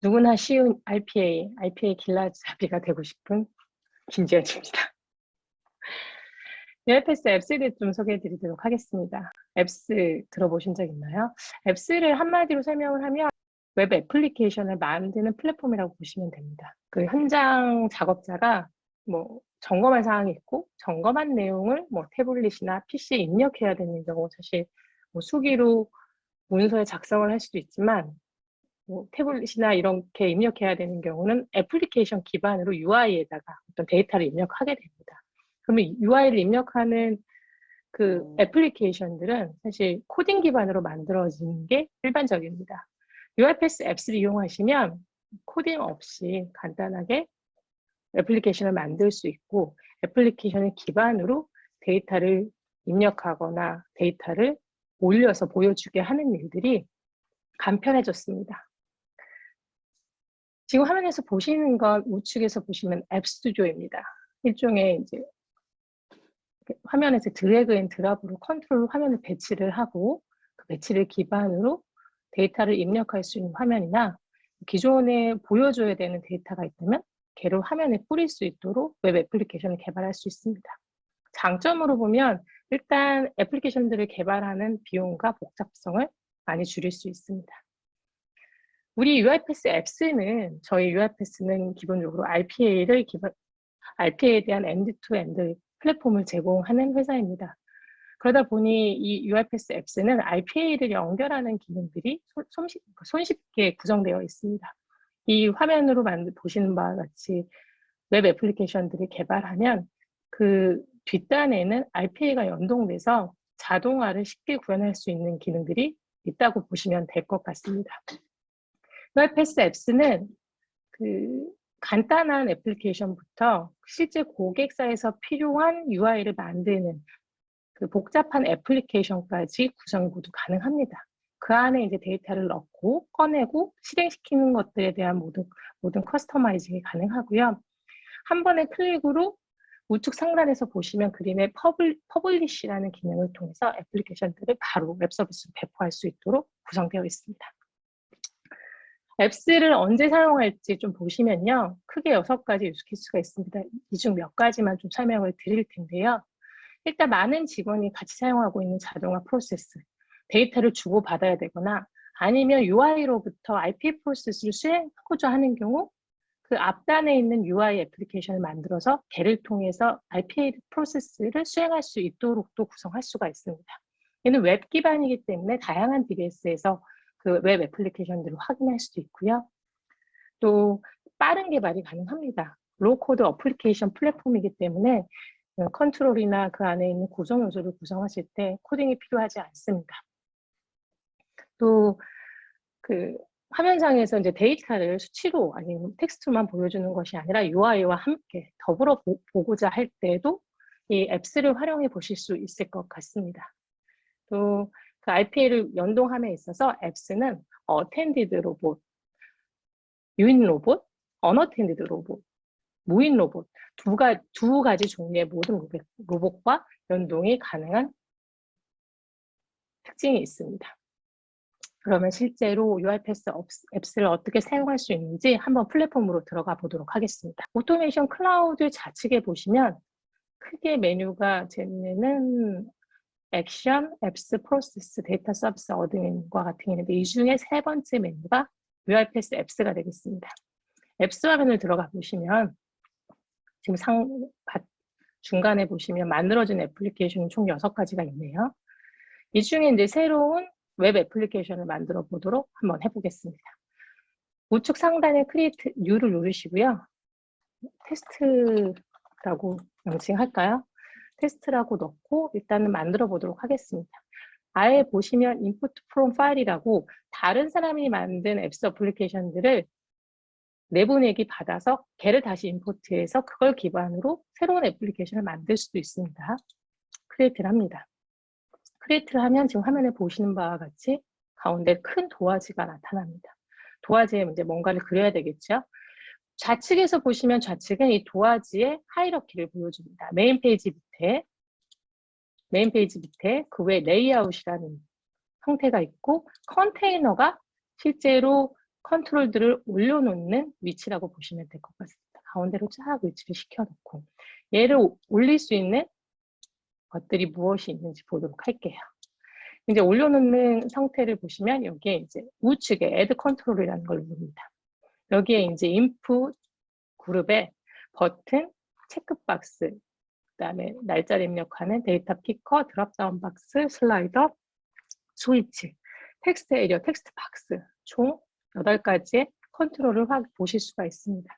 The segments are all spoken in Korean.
누구나 쉬운 RPA 길라잡이가 되고 싶은 김지연입니다. UiPath 앱스에 대해 좀 소개해드리도록 하겠습니다. 앱스 들어보신 적 있나요? 앱스를 한마디로 설명을 하면 웹 애플리케이션을 만드는 플랫폼이라고 보시면 됩니다. 그 현장 작업자가 뭐 점검할 사항이 있고 점검한 내용을 뭐 태블릿이나 PC에 입력해야 되는 경우 사실 뭐 수기로 문서에 작성을 할 수도 있지만 뭐 태블릿이나 이렇게 입력해야 되는 경우는 애플리케이션 기반으로 UI에다가 어떤 데이터를 입력하게 됩니다. 그러면 UI를 입력하는 그 애플리케이션들은 사실 코딩 기반으로 만들어지는 게 일반적입니다. UiPath 앱스를 이용하시면 코딩 없이 간단하게 애플리케이션을 만들 수 있고 애플리케이션을 기반으로 데이터를 입력하거나 데이터를 올려서 보여주게 하는 일들이 간편해졌습니다. 지금 화면에서 보시는 건 우측에서 보시면 앱스튜디오입니다. 일종의 이제 화면에서 드래그 앤 드랍으로 컨트롤 화면을 배치를 하고 그 배치를 기반으로 데이터를 입력할 수 있는 화면이나 기존에 보여줘야 되는 데이터가 있다면 걔를 화면에 뿌릴 수 있도록 웹 애플리케이션을 개발할 수 있습니다. 장점으로 보면 일단 애플리케이션들을 개발하는 비용과 복잡성을 많이 줄일 수 있습니다. 우리 UiPath 앱스는 저희 UiPath는 기본적으로 RPA에 대한 엔드-투-엔드 플랫폼을 제공하는 회사입니다. 그러다 보니 이 UiPath 앱스는 RPA를 연결하는 기능들이 손쉽게 구성되어 있습니다. 이 화면으로 보시는 바와 같이 웹 애플리케이션들을 개발하면 그 뒷단에는 RPA가 연동돼서 자동화를 쉽게 구현할 수 있는 기능들이 있다고 보시면 될 것 같습니다. UiPath 앱스는 그 간단한 애플리케이션부터 실제 고객사에서 필요한 UI를 만드는 그 복잡한 애플리케이션까지 구성이 모두 가능합니다. 그 안에 이제 데이터를 넣고 꺼내고 실행시키는 것들에 대한 모든 커스터마이징이 가능하고요. 한 번의 클릭으로 우측 상단에서 보시면 그림의 퍼블리시라는 기능을 통해서 애플리케이션들을 바로 웹 서비스로 배포할 수 있도록 구성되어 있습니다. 앱스를 언제 사용할지 좀 보시면요. 크게 6가지 유스케이스가 있습니다. 이 중 몇 가지만 좀 설명을 드릴 텐데요. 일단 많은 직원이 같이 사용하고 있는 자동화 프로세스, 데이터를 주고받아야 되거나 아니면 UI로부터 RPA 프로세스를 수행하고자 하는 경우 그 앞단에 있는 UI 애플리케이션을 만들어서 걔를 통해서 RPA 프로세스를 수행할 수 있도록 또 구성할 수가 있습니다. 얘는 웹 기반이기 때문에 다양한 DBS에서 그 웹 애플리케이션들을 확인할 수도 있고요. 또 빠른 개발이 가능합니다. 로우코드 어플리케이션 플랫폼이기 때문에 컨트롤이나 그 안에 있는 구성 요소를 구성하실 때 코딩이 필요하지 않습니다. 또 그 화면상에서 이제 데이터를 수치로 아니면 텍스트만 보여주는 것이 아니라 UI와 함께 더불어 보고자 할 때도 이 앱스를 활용해 보실 수 있을 것 같습니다. 또 그 RPA를 연동함에 있어서 앱스는 어텐디드 로봇, 유인 로봇, 언어텐디드 로봇, 무인 로봇 두 가지 종류의 모든 로봇과 연동이 가능한 특징이 있습니다. 그러면 실제로 UiPath 앱스를 어떻게 사용할 수 있는지 한번 플랫폼으로 들어가 보도록 하겠습니다. 오토메이션 클라우드 좌측에 보시면 크게 메뉴가 쟤네는 액션, 앱스, 프로세스, 데이터 서비스, 어드민과 같은 게 있는데 이 중에 3번째 메뉴가 UiPath 앱스가 되겠습니다. 앱스 화면을 들어가 보시면 지금 중간에 보시면 만들어진 애플리케이션이 총 6가지가 있네요. 이 중에 이제 새로운 웹 애플리케이션을 만들어 보도록 한번 해보겠습니다. 우측 상단에 크리에이트 뉴를 누르시고요. 테스트라고 명칭할까요? 테스트라고 넣고 일단은 만들어 보도록 하겠습니다. 아예 보시면 input from file이라고 다른 사람이 만든 앱스 애플리케이션들을 내보내기 받아서 걔를 다시 임포트해서 그걸 기반으로 새로운 애플리케이션을 만들 수도 있습니다. 크리에이트를 합니다. 크리에이트를 하면 지금 화면에 보시는 바와 같이 가운데 큰 도화지가 나타납니다. 도화지에 이제 뭔가를 그려야 되겠죠. 좌측에서 보시면 좌측은 이 도화지의 하이러키를 보여줍니다. 메인 페이지 밑에 그 외 레이아웃이라는 형태가 있고 컨테이너가 실제로 컨트롤들을 올려놓는 위치라고 보시면 될 것 같습니다. 가운데로 쫙 위치를 시켜놓고 얘를 올릴 수 있는 것들이 무엇이 있는지 보도록 할게요. 이제 올려놓는 상태를 보시면 여기에 이제 우측에 add control이라는 걸 누릅니다. 여기에 이제 input 그룹에 버튼, 체크박스, 그다음에 날짜를 입력하는 데이터 피커, 드롭다운 박스, 슬라이더, 스위치, 텍스트 에리어, 텍스트 박스 총 8가지의 컨트롤을 보실 수가 있습니다.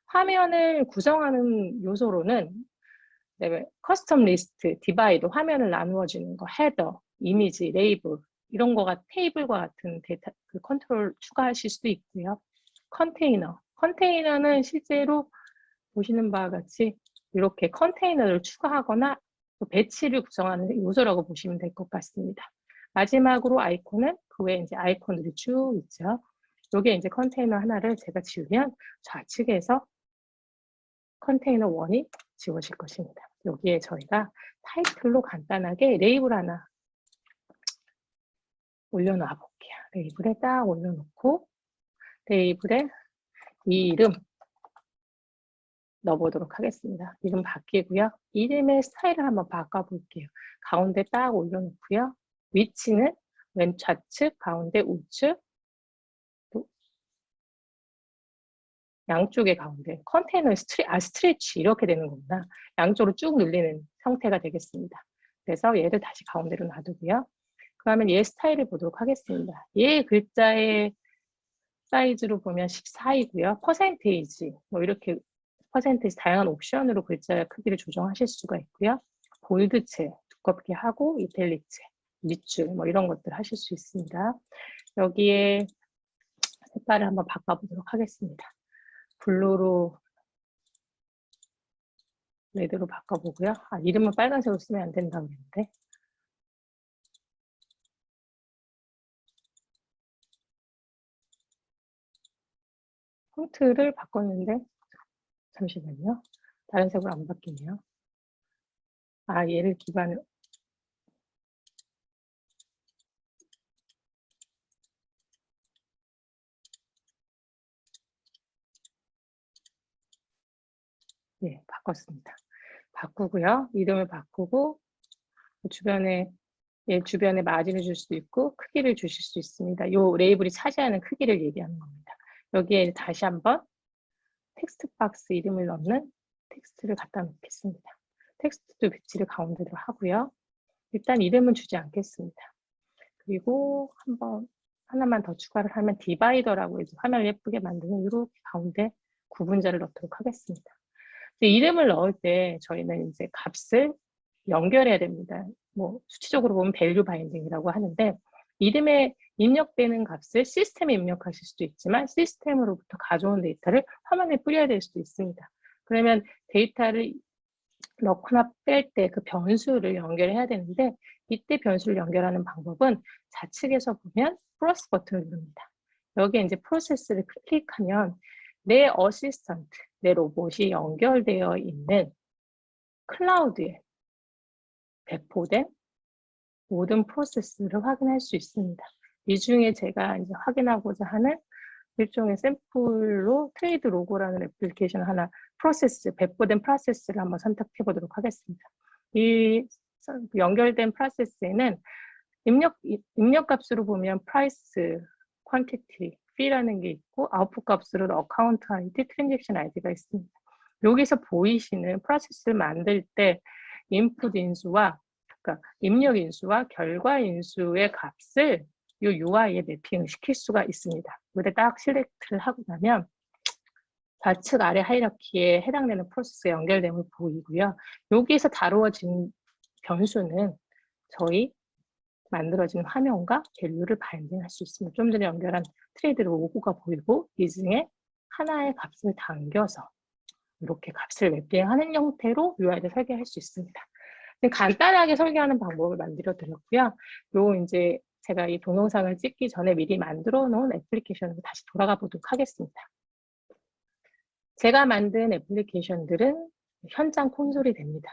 화면을 구성하는 요소로는 커스텀 리스트, 디바이드, 화면을 나누어주는 거, 헤더, 이미지, 레이블 이런 거가 테이블과 같은 데이터 그 컨트롤 추가하실 수도 있고요. 컨테이너는 실제로 보시는 바와 같이 이렇게 컨테이너를 추가하거나 배치를 구성하는 요소라고 보시면 될 것 같습니다. 마지막으로 아이콘은 그 외에 이제 아이콘들이 쭉 있죠. 여기에 이제 컨테이너 하나를 제가 지우면 좌측에서 컨테이너 1이 지워질 것입니다. 여기에 저희가 타이틀로 간단하게 레이블 하나 올려놔 볼게요. 레이블에 딱 올려놓고 레이블에 이 이름 넣어보도록 하겠습니다. 이름 바뀌고요. 이름의 스타일을 한번 바꿔볼게요. 가운데 딱 올려놓고요. 위치는 왼 좌측, 가운데 우측, 또 양쪽의 가운데. 컨테이너의 스트레치 이렇게 되는 겁니다. 양쪽으로 쭉 늘리는 형태가 되겠습니다. 그래서 얘를 다시 가운데로 놔두고요. 그러면 얘 스타일을 보도록 하겠습니다. 얘 글자의 사이즈로 보면 14이고요. 퍼센테이지, 뭐 이렇게 퍼센테이지 다양한 옵션으로 글자 크기를 조정하실 수가 있고요. 볼드체, 두껍게 하고 이탈릭체, 밑줄 뭐 이런 것들 하실 수 있습니다. 여기에 색깔을 한번 바꿔보도록 하겠습니다. 블루로 레드로 바꿔보고요. 이름은 빨간색으로 쓰면 안 된다고 그랬는데 폰트를 바꿨는데 잠시만요. 다른 색으로 안 바뀌네요. 얘를 기반으로 바꿨습니다. 바꾸고요. 이름을 바꾸고 주변에 마진을 줄 수도 있고 크기를 주실 수 있습니다. 이 레이블이 차지하는 크기를 얘기하는 겁니다. 여기에 다시 한번 텍스트 박스 이름을 넣는 텍스트를 갖다 놓겠습니다. 텍스트도 배치를 가운데로 하고요. 일단 이름은 주지 않겠습니다. 그리고 한번 하나만 더 추가를 하면 디바이더라고 이제 화면을 예쁘게 만드는 이렇게 가운데 구분자를 넣도록 하겠습니다. 이름을 넣을 때 저희는 이제 값을 연결해야 됩니다. 뭐 수치적으로 보면 밸류 바인딩이라고 하는데 이름에 입력되는 값을 시스템에 입력하실 수도 있지만 시스템으로부터 가져온 데이터를 화면에 뿌려야 될 수도 있습니다. 그러면 데이터를 넣거나 뺄 때 그 변수를 연결해야 되는데 이때 변수를 연결하는 방법은 좌측에서 보면 플러스 버튼을 누릅니다. 여기에 이제 프로세스를 클릭하면 내 어시스턴트, 내 로봇이 연결되어 있는 클라우드에 배포된 모든 프로세스를 확인할 수 있습니다. 이 중에 제가 이제 확인하고자 하는 일종의 샘플로 트레이드 로고라는 애플리케이션 하나 배포된 프로세스를 한번 선택해 보도록 하겠습니다. 이 연결된 프로세스에는 입력 값으로 보면 price, quantity, fee라는 게 있고 아웃풋 값으로 account ID, transaction ID가 있습니다. 여기서 보이시는 프로세스를 만들 때 input 인수와 그러니까 입력 인수와 결과 인수의 값을 이 UI에 매핑을 시킬 수가 있습니다. 여기다 딱 실렉트를 하고 나면 좌측 아래 하이라키에 해당되는 프로세스가 연결됨을 보이고요. 여기에서 다루어진 변수는 저희 만들어진 화면과 밸류를 바인딩할 수 있습니다. 좀 전에 연결한 트레이드 로고가 보이고 이 중에 하나의 값을 당겨서 이렇게 값을 매핑하는 형태로 UI를 설계할 수 있습니다. 간단하게 설계하는 방법을 만들어 드렸고요. 이제 제가 이 동영상을 찍기 전에 미리 만들어 놓은 애플리케이션으로 다시 돌아가 보도록 하겠습니다. 제가 만든 애플리케이션들은 현장 콘솔이 됩니다.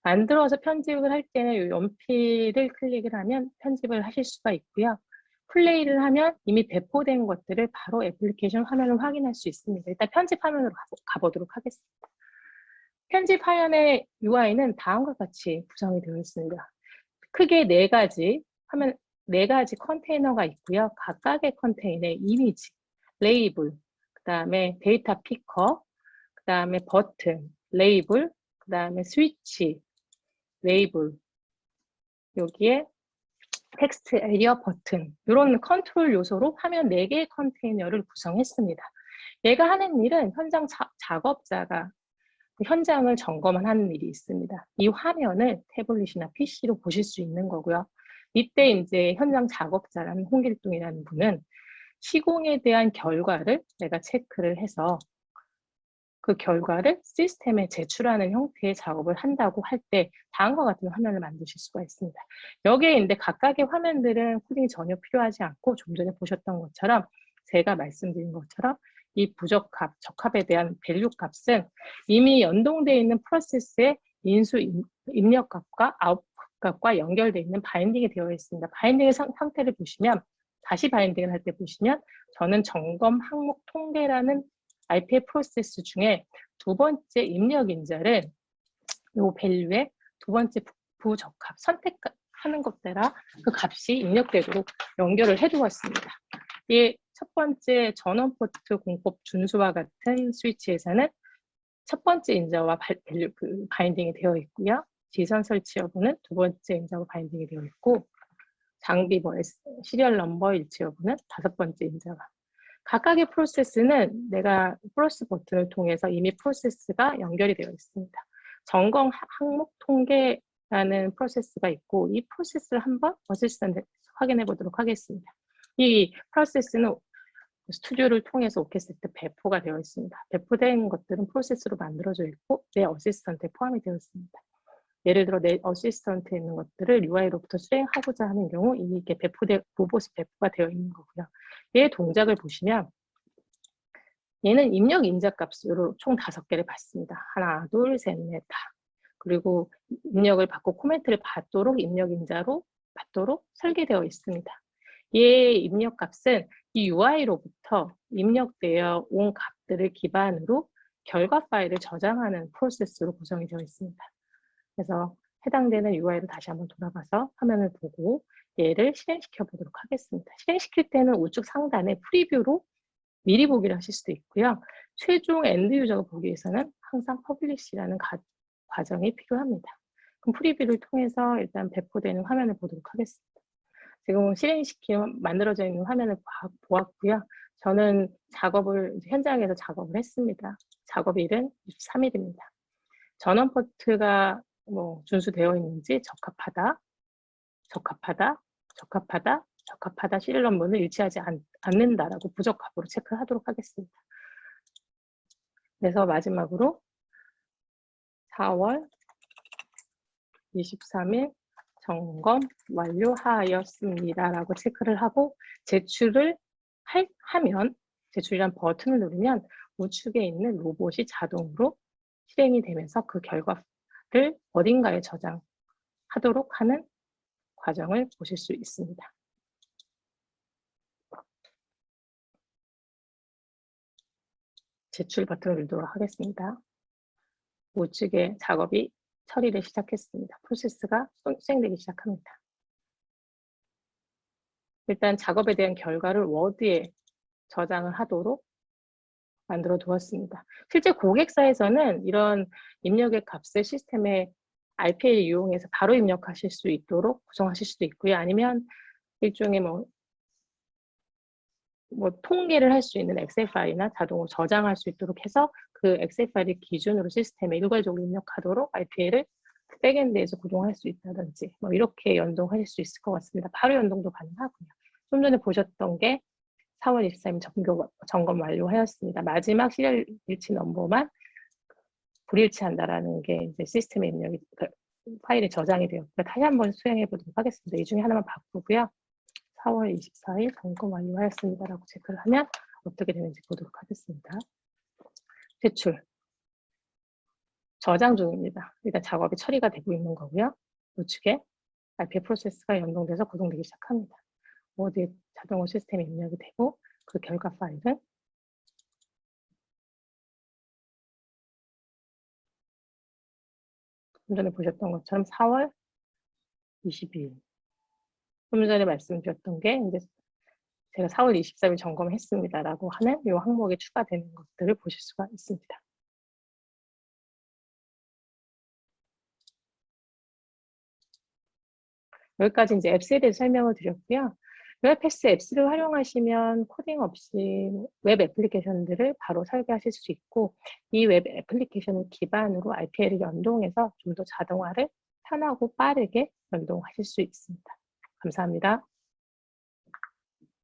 만들어서 편집을 할 때는 이 연필을 클릭을 하면 편집을 하실 수가 있고요. 플레이를 하면 이미 배포된 것들을 바로 애플리케이션 화면을 확인할 수 있습니다. 일단 편집 화면으로 가보도록 하겠습니다. 편집 화면의 UI는 다음과 같이 구성이 되어 있습니다. 크게 네 가지 컨테이너가 있고요. 각각의 컨테이너에 이미지, 레이블, 그 다음에 데이터 피커, 그 다음에 버튼, 레이블, 그 다음에 스위치, 레이블, 여기에 텍스트 에리어 버튼, 이런 컨트롤 요소로 화면 4개의 컨테이너를 구성했습니다. 얘가 하는 일은 현장 작업자가 현장을 점검하는 일이 있습니다. 이 화면을 태블릿이나 PC로 보실 수 있는 거고요. 이때 이제 현장 작업자라는 홍길동이라는 분은 시공에 대한 결과를 내가 체크를 해서 그 결과를 시스템에 제출하는 형태의 작업을 한다고 할 때 다음과 같은 화면을 만드실 수가 있습니다. 여기에 이제 각각의 화면들은 코딩이 전혀 필요하지 않고 좀 전에 보셨던 것처럼 제가 말씀드린 것처럼 이 부적합, 적합에 대한 밸류 값은 이미 연동되어 있는 프로세스의 인수 입력 값과 아웃풋 값과 연결되어 있는 바인딩이 되어 있습니다. 바인딩의 상태를 보시면 다시 바인딩을 할 때 보시면 저는 점검 항목 통계라는 RPA 프로세스 중에 두 번째 입력 인자를 이 밸류의 두 번째 부적합 선택하는 것 따라 그 값이 입력되도록 연결을 해두었습니다. 이 첫 번째 전원 포트 공법 준수와 같은 스위치에서는 첫 번째 인자와 밸류 바인딩이 되어 있고요. 지선 설치 여부는 두 번째 인자와 바인딩이 되어 있고 장비 시리얼 넘버 일치 여부는 다섯 번째 인자가. 각각의 프로세스는 내가 플러스 버튼을 통해서 이미 프로세스가 연결이 되어 있습니다. 점검 항목 통계라는 프로세스가 있고 이 프로세스를 한번 어시스턴트 확인해 보도록 하겠습니다. 이 프로세스는 스튜디오를 통해서 오케스트레이트 배포가 되어 있습니다. 배포된 것들은 프로세스로 만들어져 있고 내 어시스턴트에 포함이 되어 있습니다. 예를 들어 내 어시스턴트에 있는 것들을 UI로부터 수행하고자 하는 경우 이미 이게 로봇이 배포가 되어 있는 거고요. 얘 동작을 보시면 얘는 입력 인자 값으로 총 5개를 받습니다. 하나, 둘, 셋, 넷, 다. 그리고 입력을 받고 코멘트를 받도록 입력 인자로 받도록 설계되어 있습니다. 얘의 입력 값은 이 UI로부터 입력되어 온 값들을 기반으로 결과 파일을 저장하는 프로세스로 구성이 되어 있습니다. 그래서 해당되는 UI로 다시 한번 돌아가서 화면을 보고 얘를 실행시켜 보도록 하겠습니다. 실행시킬 때는 우측 상단에 프리뷰로 미리 보기를 하실 수도 있고요. 최종 엔드 유저가 보기 위해서는 항상 퍼블리시라는 과정이 필요합니다. 그럼 프리뷰를 통해서 일단 배포되는 화면을 보도록 하겠습니다. 지금 만들어져 있는 화면을 보았고요. 저는 현장에서 작업을 했습니다. 작업일은 23일입니다. 전원 포트가 준수되어 있는지 적합하다, 시리얼 넘버는 일치하지 않는다라고 부적합으로 체크하도록 하겠습니다. 그래서 마지막으로 4월 23일 점검 완료하였습니다라고 체크를 하고 제출을 하면 제출이란 버튼을 누르면 우측에 있는 로봇이 자동으로 실행이 되면서 그 결과를 어딘가에 저장하도록 하는 과정을 보실 수 있습니다. 제출 버튼을 누르도록 하겠습니다. 우측에 작업이 처리를 시작했습니다. 프로세스가 수행되기 시작합니다. 일단 작업에 대한 결과를 워드에 저장을 하도록 만들어 두었습니다. 실제 고객사에서는 이런 입력의 값을 시스템에 RPA를 이용해서 바로 입력하실 수 있도록 구성하실 수도 있고요. 아니면 일종의 통계를 할 수 있는 엑셀 파일이나 자동으로 저장할 수 있도록 해서 그 엑셀 파일을 기준으로 시스템에 일괄적으로 입력하도록 RPA를 백엔드에서 구동할 수 있다든지 이렇게 연동하실 수 있을 것 같습니다. 바로 연동도 가능하고요. 좀 전에 보셨던 게 4월 23일 점검 완료하였습니다. 마지막 시리얼 일치 넘버만 불일치한다라는 게 이제 시스템에 입력이 파일에 저장이 되었고요. 다시 한번 수행해 보도록 하겠습니다. 이 중에 하나만 바꾸고요. 4월 24일 점검 완료하였습니다라고 체크를 하면 어떻게 되는지 보도록 하겠습니다. 제출. 저장 중입니다. 일단 작업이 처리가 되고 있는 거고요. 우측에 RPA 프로세스가 연동돼서 구동되기 시작합니다. 워드에 자동으로 시스템에 입력이 되고 그 결과 파일은 좀 전에 보셨던 것처럼 4월 22일. 좀 전에 말씀드렸던 게 이제 제가 4월 24일 점검했습니다라고 하는 이 항목에 추가되는 것들을 보실 수가 있습니다. 여기까지 이제 앱스에 대해서 설명을 드렸고요. 웹패스 앱스를 활용하시면 코딩 없이 웹 애플리케이션들을 바로 설계하실 수 있고 이 웹 애플리케이션을 기반으로 RPA를 연동해서 좀 더 자동화를 편하고 빠르게 연동하실 수 있습니다. 감사합니다.